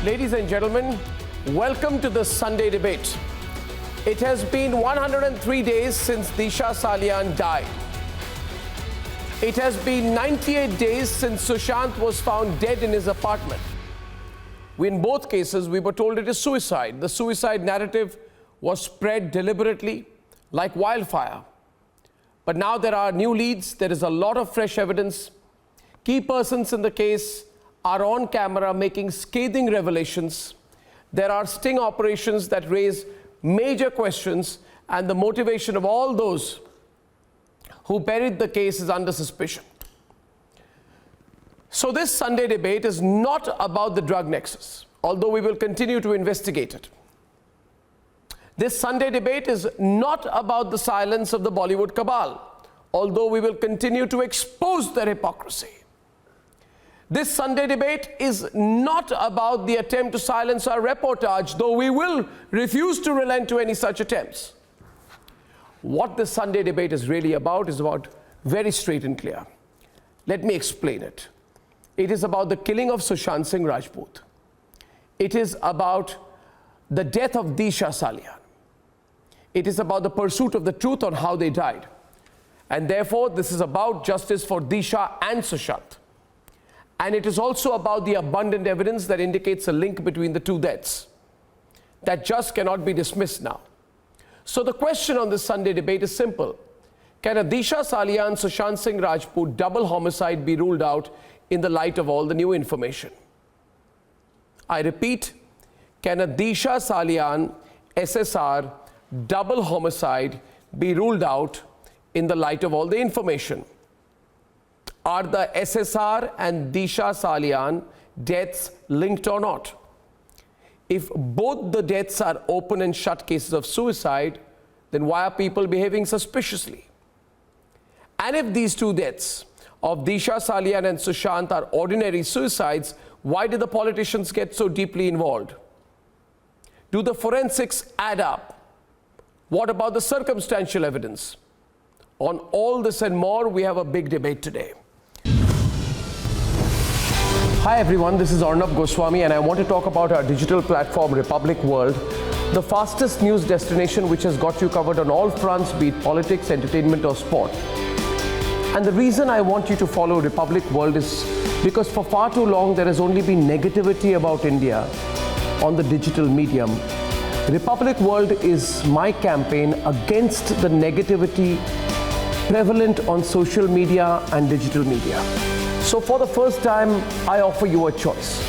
Ladies and gentlemen, welcome to the Sunday debate. It has been 103 days since Disha Salian died. It has been 98 days since Sushant was found dead in his apartment. In both cases, we were told it is suicide. The suicide narrative was spread deliberately like wildfire. But now there are new leads, there is a lot of fresh evidence. Key persons in the case are on camera making scathing revelations. There are sting operations that raise major questions, and the motivation of all those who buried the case is under suspicion. So this Sunday debate is not about the drug nexus, although we will continue to investigate it. This Sunday debate is not about the silence of the Bollywood cabal, although we will continue to expose their hypocrisy. This Sunday debate is not about the attempt to silence our reportage, though we will refuse to relent to any such attempts. What this Sunday debate is really about is about very straight and clear. Let me explain it. It is about the killing of Sushant Singh Rajput. It is about the death of Disha Salian. It is about the pursuit of the truth on how they died. And therefore, this is about justice for Disha and Sushant. And it is also about the abundant evidence that indicates a link between the two deaths that just cannot be dismissed now. So the question on this Sunday debate is simple. Can a Disha Salian Sushant Singh Rajput double homicide be ruled out in the light of all the new information? I repeat, can a Disha Salian SSR double homicide be ruled out in the light of all the information? Are the SSR and Disha Salian deaths linked or not? If both the deaths are open and shut cases of suicide, then why are people behaving suspiciously? And if these two deaths of Disha Salian and Sushant are ordinary suicides, why did the politicians get so deeply involved? Do the forensics add up? What about the circumstantial evidence? On all this and more, we have a big debate today. Hi everyone, this is Arnab Goswami and I want to talk about our digital platform Republic World, the fastest news destination which has got you covered on all fronts, be it politics, entertainment or sport. And the reason I want you to follow Republic World is because for far too long there has only been negativity about India on the digital medium. Republic World is my campaign against the negativity prevalent on social media and digital media. So for the first time, I offer you a choice.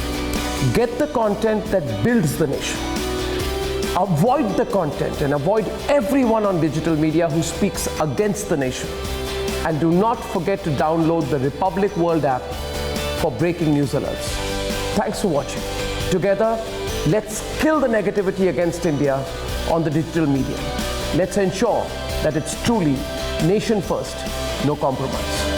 Get the content that builds the nation. Avoid the content and avoid everyone on digital media who speaks against the nation. And do not forget to download the Republic World app for breaking news alerts. Thanks for watching. Together, let's kill the negativity against India on the digital media. Let's ensure that it's truly nation first, no compromise.